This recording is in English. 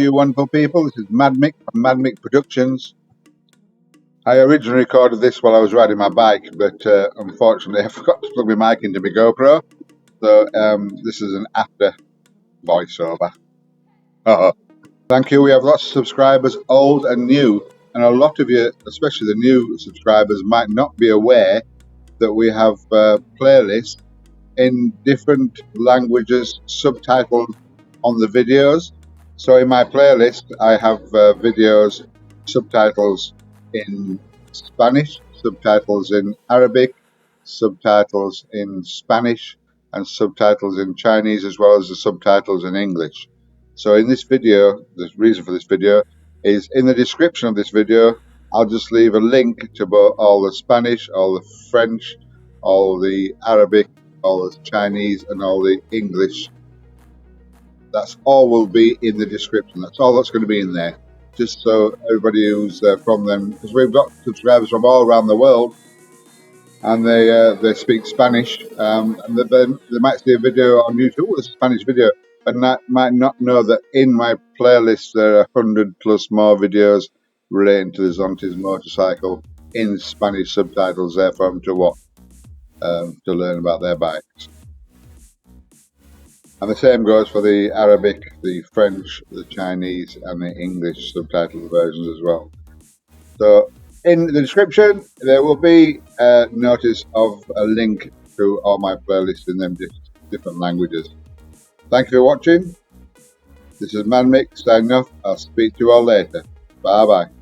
you wonderful people. This is Mad Mick from Mad Mick Productions. I originally recorded this while I was riding my bike, but unfortunately I forgot to plug my mic into my GoPro. So this is an after voiceover. Thank you. We have lots of subscribers, old and new. And a lot of you, especially the new subscribers, might not be aware that we have playlists in different languages subtitled on the videos. So in my playlist, I have videos, subtitles in Spanish, subtitles in Arabic, subtitles in Spanish, and subtitles in Chinese, as well as the subtitles in English. So in this video, the reason for this video is in the description of this video, I'll just leave a link to both all the Spanish, all the French, all the Arabic, all the Chinese, and all the English. That's all will be in the description. That's all that's going to be in there. Just so everybody who's from them, because we've got subscribers from all around the world, and they speak Spanish, and then they might see a video on YouTube with a Spanish video, but might not know that in my playlist there are 100 plus more videos relating to the Zontes motorcycle in Spanish subtitles there for them to watch, to learn about their bikes. And the same goes for the Arabic, the French, the Chinese, and the English subtitled versions as well. So in the description, there will be a notice of a link to all my playlists in them different languages. Thank you for watching. This is Mad Mick signing off. I'll speak to you all later. Bye bye.